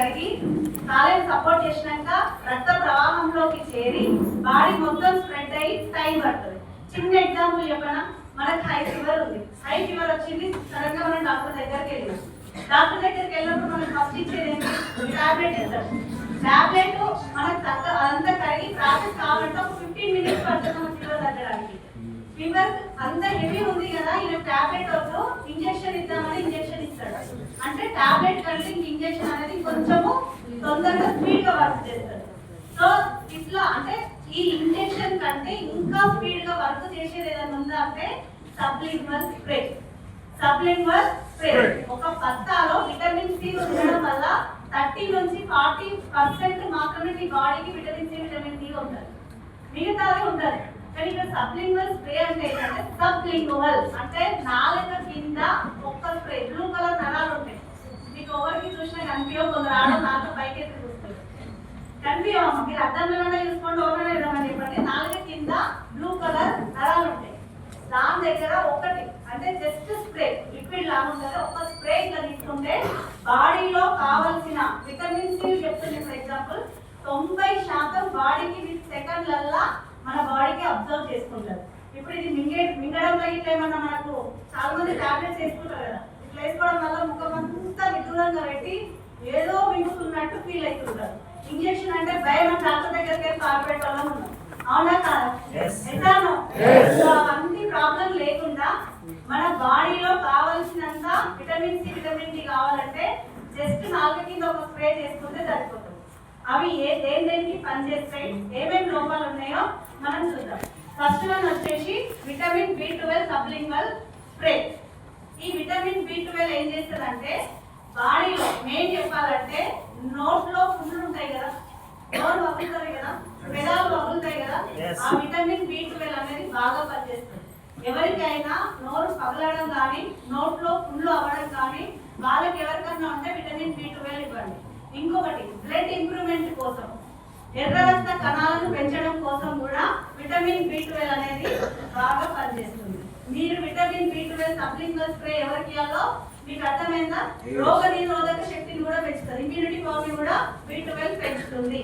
కరిగి కాలేయం సపోర్ట్ చేసినాక రక్త ప్రవాహంలోకి చేరి బాడీ మొత్తం స్ప్రెడ్ అయ్యి టైం పడుతుంది. చిన్న ఎగ్జాంపుల్ చెప్పనా, మనకు హై ఫీవర్ ఉంది, హై ఫీవర్ వచ్చింది, సడన్ గా మనం డాక్టర్ దగ్గరికి వెళ్ళాం. డాక్టర్ దగ్గరికి వెళ్ళినప్పుడు మనం ఫస్ట్ ఇచ్చేది ఏంటి, టాబ్లెట్ ఇస్తాం. టాబ్లెట్ మనకు అదంతా కరిగి ప్రాసెస్ కావాలంటే ఒక 15 minutes పడుతుంది మన ఫీవర్ తగ్గడానికి. ఫీవర్ అంత హెవీ ఉంది కదా, ఈయన టాబ్లెట్ వద్దు ఇంజెక్షన్ ఇద్దామని ఇంజెక్షన్ ఇస్తాడు. అంటే టాబ్లెట్ కంటే ఇంజెక్షన్ అనేది కొంచెము తొందరగా స్పీడ్ గా వర్క్ చేస్తాడు. సో ఇట్లా అంటే ఈ ఇంజెక్షన్ కంటే ఇంకా స్పీడ్ గా వర్క్ చేసేది ఏదైనా ఉందా అంటే సబ్లింగ్వల్ స్ప్రే. సబ్లింగ్వల్ స్ప్రే ఒక పత్తాలో విటమిన్ సి ఉండడం వల్ల 30 నుంచి 40% మాత్రమే మీ బాడీకి విటమిన్ సి విటమిన్ డి ఉంటుంది, మిగతావి ఉంటుంది. కానీ ఇక్కడ సబ్లింగ్వల్ స్ప్రే అంటే ఏంటంటే సబ్లింగ్వల్ అంటే నాలుక కింద ఒక్క స్ప్రే. బ్లూ కలర్ నరాలు ఉంటాయి, మీకు ఎవరికి చూసినా కనిపించో, కొందరు ఆడ నాలుక పైకి ఎత్తి చూస్తారు కనిపించమమ్మా, మీరు అర్థంలోనే చూసుకోండి, ఎవరైనా ఇద్దామని చెప్పండి. నాలుక కింద బ్లూ కలర్ నరాలు ఉంటాయి, దాని దగ్గర ఒకటి అంటే జస్ట్ స్ప్రే లిక్విడ్ లాగా ఉంటుంది, ఒక స్ప్రే ఇట్లా తీసుకుంటే బాడీలో కావాల్సిన విటమిన్ సి చెప్తుంది. ఫర్ ఎగ్జాంపుల్ 90% బాడీకి సెకండ్లల్లా మన బాడీకి అబ్జర్వ్ చేసుకుంటారు. ఇప్పుడు ఇది మింగడంలో ఇట్లా ఏమన్నా మనకు చాలా మంది టాబ్లెట్స్ వేసుకుంటారు కదా, ఇట్లా వేసుకోవడం వల్ల ముఖం అంతా విదూరంగా పెట్టి ఏదో మింగుతున్నట్టు ఫీల్ అవుతుంటారు. ఇంజెక్షన్ అంటే భయం, డాక్టర్ దగ్గరికి కార్పొరేట్ వల్ల ఉన్నాం, అవునా కాదా? ఎట్లానో అవన్నీ ప్రాబ్లం లేకుండా మన బాడీలో కావాల్సినంత విటమిన్ సి విటమిన్ డి కావాలంటే జస్ట్ నాలుగు కింద ఒక స్ప్రే చేసుకుంటే సరిపోతుంది. అవి దేనికి పనిచేస్తాయి, ఏమేమి లోపాలు ఉన్నాయో మనం చూద్దాం. ఫస్ట్ వన్ వచ్చేసి విటమిన్ B12 సబ్లింగ్వల్ స్ప్రే. ఈ విటమిన్ B12 ఏం చేస్తుందంటే బాడీలో మెయిన్ చెప్పాలంటే నోట్లో పుండ్లు ఉంటాయి కదా, నోరు వగులుతాయి కదా, పెదాలు వగులుతాయి కదా, ఆ విటమిన్ B12 అనేది బాగా పనిచేస్తుంది. ఎవరికైనా నోరు పగలడం కానీ నోట్లో పుండ్లు అవ్వడం కానీ వాళ్ళకి ఎవరికన్నా ఉంటే విటమిన్ B12 ఇవ్వండి. ఇంకొకటి బ్లడ్ ఇంప్రూవ్మెంట్ కోసం, ఎర్ర రక్త కణాలను పెంచడం కోసం కూడా విటమిన్ B12 అనేది బాగా పనిచేస్తుంది. మీరు విటమిన్ B12 సబ్లింగ్వల్ స్ప్రే ఎవరికి ఇవ్వాలో మీకు అర్థమైందా? రోగ నిరోధక శక్తిని కూడా పెంచుతుంది, ఇమ్యూనిటీ పవర్ కూడా B12 పెంచుతుంది.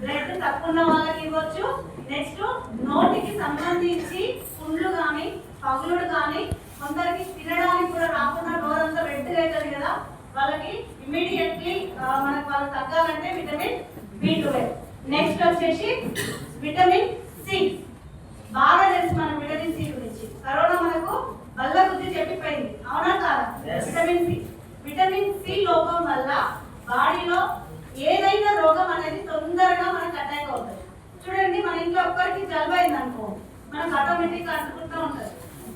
బ్లడ్ తక్కువ ఉన్న వాళ్ళకి ఇవ్వచ్చు. నెక్స్ట్ నోటికి సంబంధించి పుండ్లు కానీ పగులుడు కానీ కొందరికి తినడానికి కూడా రాకుండా నోరంతా రెడ్గా అవుతుంది కదా, వాళ్ళకి ఇమ్మీడియట్లీ మనకు వాళ్ళు తగ్గాలంటే విటమిన్ B12. నెక్స్ట్ వచ్చేసి విటమిన్ సి. బాగా తెలుసు మనం విటమిన్ సి గురించి, కరోనా మనకు బల్ల బుద్ధి చెప్పిపోయింది, అవునా కాదా? విటమిన్ సి లోపం వల్ల బాడీలో ఏదైనా రోగం అనేది తొందరగా మనకు అటాక్ అవుతుంది. చూడండి, మన ఇంట్లో ఒక్కరికి జలుబు అయింది అనుకో, మనకు ఆటోమేటిక్ అంటుకుంటూ ఉంటుంది,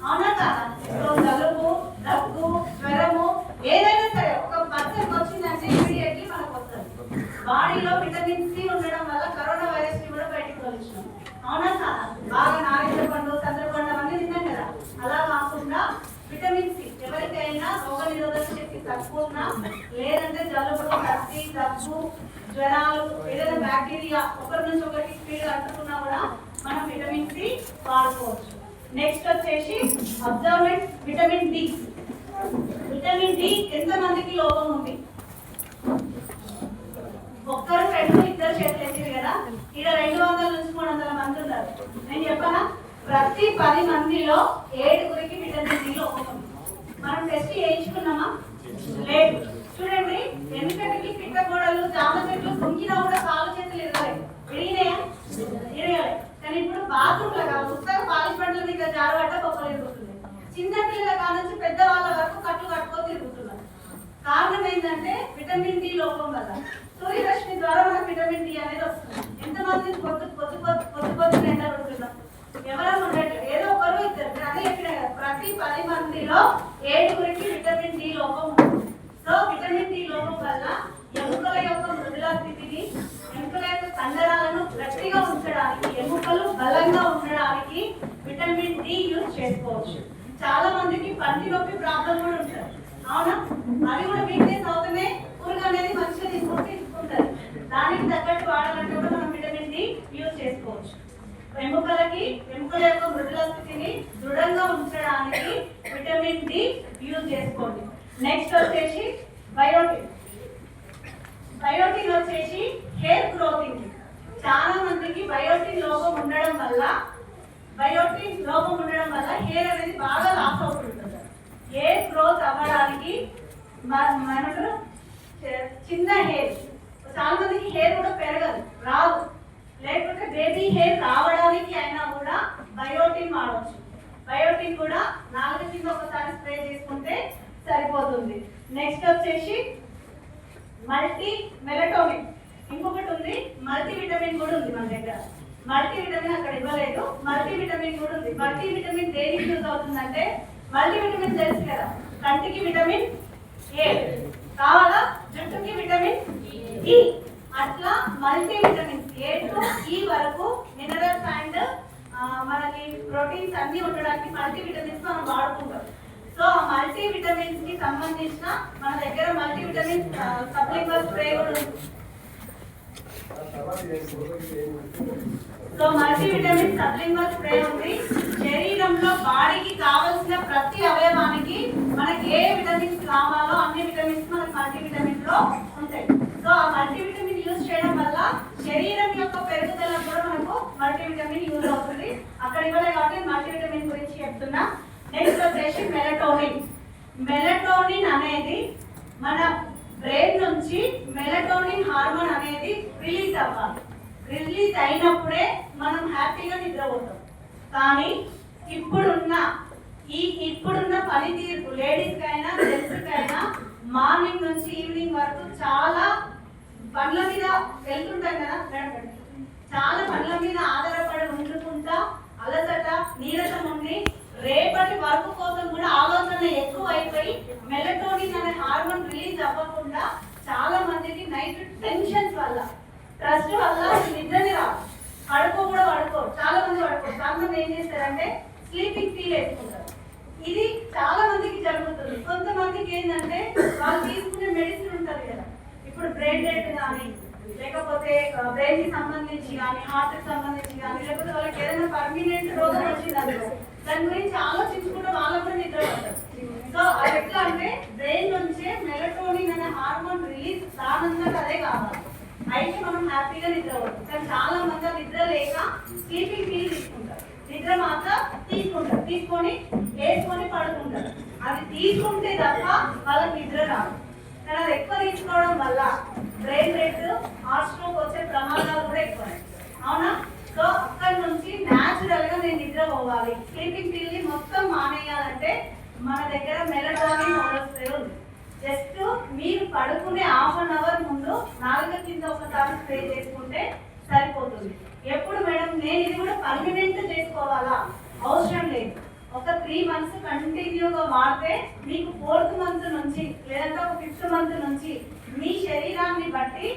అవునా కాదా? జలుబు, దగ్గు, జ్వరము ఏదైనా సరే ఒక పర్సన్ వచ్చిందంటే ఇమీడియట్లీ మనకు వస్తుంది. బాడీలో విటమిన్ సి ఉండడం వల్ల కరోనా వైరస్ ని కూడా బయటకు వచ్చినాం, అవునా కాదా? బాగా నారింజ పండు, చంద్రపండు అవన్నీ తిన్నాం కదా, అలా కాకుండా విటమిన్ సి ఎవరికైనా రోగ నిరోధక శక్తి తక్కువ ఉన్నా, లేదంటే జలుబు, సర్ది, దగ్గు, జ్వరాలు, ఏదైనా బ్యాక్టీరియా ఒకరి నుంచి ఒకరికి స్పీడ్ అంటుకున్నా కూడా మనం విటమిన్ సి వాడుకోవచ్చు. నెక్స్ట్ వచ్చేసి అబ్జర్వ్మెంట్ విటమిన్ డి. విటమిన్ డి ఎంత మందికి లోపం ఉంది? ఒక్కరు, రెండు, ఇద్దరు చేతులు ఎత్తిరు కదా, ఇక్కడ 200 నుంచి 300 మంది ఉన్నారు. నేను చెప్పనా, ప్రతి 10 మందిలో 7గురికి విటమిన్ డి లోపం ఉంది. మనం టెస్ట్ చేయించుకున్నామా? లేదు. చూడండి, వెనుకటికి పిట్టగోడలు, జామ చెట్లు కుంగినా కూడా కాలు చేతులు ఎరగలేదు, ఎరిగినాయా? ఎరగలేదు. కానీ ఇప్పుడు బాత్రూమ్లో కాదు, ఉత్తర పాలిష్ బండ్ల మీద జారుబట్ట బొక్కలు ఎరుగుతుంది. చిన్న పిల్లల కానుంచి పెద్ద వాళ్ళ వరకు కట్లు కట్టుకొని తిరుగుతున్నారు. కారణం ఏంటంటే విటమిన్ డి లోపం వల్ల. సూర్యరశ్మి ద్వారా మనకు విటమిన్ డి అనేది వస్తుంది. ఎంతమంది పొద్దు ఎండలు ఉంటున్నాం, ఎవరైనా ఉండట్లేదు, ఏదో ఒకరు ఇద్దరు. అదే చెప్పినా కదా, ప్రతి 10 మందిలో 7గురికి విటమిన్ డి లోపం ఉంటుంది. సో విటమిన్ డి లోపం వల్ల ఎముకల యొక్క మృదులా స్థితిని, ఎముకల యొక్క కండరాలను గట్టిగా ఉంచడానికి, ఎముకలు బలంగా ఉండడానికి విటమిన్ డి యూజ్ చేసుకోవచ్చు. చాలా మందికి పంటి నొప్పి ప్రాబ్లం కూడా ఉంటుంది, అవునా? అది కూడా వీక్నెస్ అవుతూనే కూరగా అనేది మంచిగా తీసుకుంటారు. దానికి తగ్గట్టు వాడాలంటే కూడా మనం విటమిన్ డి యూజ్ చేసుకోవచ్చు. ఎముకల యొక్క మృదుల స్థితిని దృఢంగా ఉంచడానికి విటమిన్ డి యూజ్ చేసుకోండి. నెక్స్ట్ వచ్చేసి బయోటిన్. ఇది వచ్చేసి హెయిర్ గ్రోతింగ్. చాలా మందికి బయోటిన్ లోపం ఉండడం వల్ల హెయిర్ అనేది బాగా లాస్ అవుతుంటుంది. హెయిర్ గ్రోత్ అవ్వడానికి మనకు చిన్న హెయిర్, చాలా మందికి హెయిర్ కూడా పెరగదు, రాదు, లేకపోతే బేబీ హెయిర్ రావడానికి అయినా కూడా బయోటిన్ వాడవచ్చు. బయోటిన్ కూడా 4 కింద ఒకసారి స్ప్రే చేసుకుంటే సరిపోతుంది. నెక్స్ట్ వచ్చేసి మల్టీ మెలటోనిన్, ఇంకొకటి ఉంది మల్టీ విటమిన్ కూడా ఉంది మన దగ్గర. మల్టీ విటమిన్ అక్కడ ఇవ్వలేదు, మల్టీ విటమిన్ కూడా ఉంది. మల్టీ విటమిన్ దేనికి యూజ్ అవుతుందంటే, మల్టీ విటమిన్ తెలుసు కదా, కంటికి విటమిన్ ఏ కావాలా, జుట్టుకి విటమిన్ ఈ, అట్లా మల్టీ విటమిన్స్ ఏ టు ఈ వరకు మినరల్స్ అండ్ మనకి ప్రోటీన్స్ అన్ని ఉండడానికి మల్టీ విటమిన్స్ మనం వాడుకుంటాం. సో ఆ మల్టీ విటమిన్స్ కి సంబంధించిన మన దగ్గర మల్టీ విటమిన్ సప్లిమెంట్ స్ప్రే కూడా ఉంది. So multi vitamin supplement spray ఉంది. శరీరంలో బాడీకి కావాల్సిన ప్రతి అవయవానికి మనకి ఏ విటమిన్స్ కావాలో అన్ని విటమిన్స్ మనకి మల్టీ విటమిన్ లో ఉంటాయి. సో ఆ మల్టీ విటమిన్ యూజ్ చేయడం వల్ల శరీరం యొక్క పెరుగుదల కూడా మనకు మల్టీ విటమిన్ యూజ్ అవుతుంది. అక్కడ ఇవ్వలే కాబట్టి మల్టీ విటమిన్ గురించి చెప్తున్నా. నెక్స్ట్ వచ్చేసి మెలటోనిన్. మెలటోనిన్ అనేది మన బ్రెయిన్ నుంచి మెలటోనిన్ హార్మోన్ అనేది రిలీజ్ అవ్వాలి. రిలీజ్ అయినప్పుడే మనం హ్యాపీగా నిద్రపోతాం. కానీ ఇప్పుడున్న పనితీరు లేడీస్ కైనా జెంట్స్ కైనా మార్నింగ్ నుంచి ఈవినింగ్ వరకు చాలా పనుల మీద వెళ్తుంటాం కదా, చాలా పనుల మీద ఆధారపడి ఉండుకుంటా అలసట నీరసం ఉండి రేపటి వర్క్ కోసం కూడా ఆలోచన ఎక్కువ అయిపోయి మెలటోనిన్ అనే హార్మోన్ రిలీజ్ అవ్వకుండా చాలా మందికి నైట్ టెన్షన్స్ వల్ల, స్ట్రెస్ వల్ల నిద్రని రాదు, పడుకోరు. చాలా మంది ఏం చేస్తారంటే స్లీపింగ్ ఫీల్ వేసుకుంటారు. ఇది చాలా మందికి జరుగుతుంది. కొంతమందికి ఏంటంటే వాళ్ళు తీసుకునే మెడిసిన్ ఉంటుంది కదా, ఇప్పుడు బ్రెయిన్ డెడ్ కానీ, లేకపోతే బ్రెయిన్ కి సంబంధించి కానీ, హార్ట్ కి సంబంధించి కానీ, లేకపోతే వాళ్ళకి ఏదైనా పర్మనెంట్ రోగం వచ్చింది దాని గురించి ఆలోచించుకుంటే వాళ్ళకు కూడా నిద్ర పడతారు. సో అది ఎట్లా అంటే బ్రెయిన్ నుంచే మెలటోనిన్ అనే హార్మోన్ రిలీజ్ కానున్నది అదే కావాలి, అయితే మనం హ్యాపీగా నిద్ర పడతాం. కానీ చాలా మంది నిద్ర లేక స్లీపింగ్ ఫీల్ తీసుకుంటారు, నిద్ర మాత్రం తీసుకొని వేసుకొని పడుకుంటారు. అది తీసుకుంటే తప్ప వాళ్ళకి నిద్ర రాదు. కానీ అది ఎక్కువ తీసుకోవడం వల్ల బ్రెయిన్ డెడ్, హార్ట్ స్ట్రోక్ వచ్చే ప్రమాదాలు కూడా ఎక్కువ. అవునా? సో అక్కడి నుంచి న్యాచురల్ గా నేను నిద్ర పోవాలి, స్లీపింగ్ ఫీల్ ని మొత్తం మానేయాలంటే మన దగ్గర మెలటోనిన్ స్ప్రే ఉంది. జస్ట్ మీరు పడుకునే హాఫ్ అన్ అవర్ ముందు 4 కింద ఒకసారి స్ప్రే చేసుకుంటే సరిపోతుంది. ఎప్పుడు మేడం నేను ఇది కూడా పర్మనెంట్ చేసుకోవాలా? అవసరం లేదు. ఒక 3 months కంటిన్యూగా వాడితే మీకు 4th month నుంచి లేదంటే ఒక 5th month నుంచి మీ శరీరాన్ని బట్టి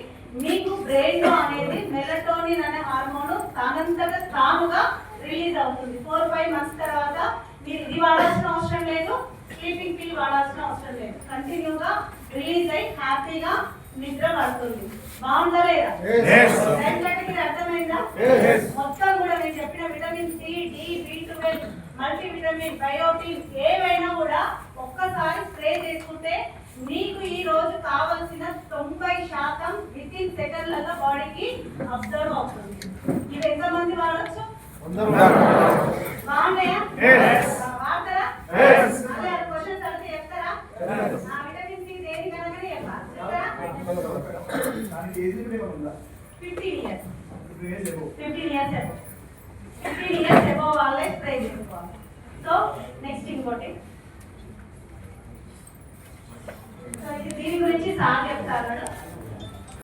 మీకు బ్రెయిన్ లో అనేది మెలటోనిన్ అనే హార్మోన్ తానంతట తానుగా రిలీజ్ అవుతుంది. 4-5 months తర్వాత మీరు ఇది వాడాల్సిన అవసరం లేదు, స్లీపింగ్ పిల్ వాడాల్సిన అవసరం లేదు. కంటిన్యూగా రిలీజ్ అయి హ్యాపీగా నిద్ర పడుతుంది. బాగుందా లేదా? అర్థమైందా? మొత్తం కూడా నేను చెప్పిన vitamin C, D, B12, multi vitamin, biotin ఏవైనా కూడా ఒక్కసారి స్ప్రే చేసుకుంటే మీకు ఈ రోజు కావాల్సిన 90% వితిన్ సెకండ్లలో బాడీకి అబ్జర్వ్ అవుతుంది. ఇది ఎంతమంది వాడచ్చు? బాగున్నాయా? వాడతారా? క్వశ్చన్స్ అడిగితే చెప్తారా? విటమిన్ సి దేని కనుకనే చెప్పాలి. 15 years above వాళ్ళే స్ప్రే చేసుకోవాలి. సో నెక్స్ట్ ఇంకోటి, సో ఇది దీని గురించి సార్ చెప్తారు.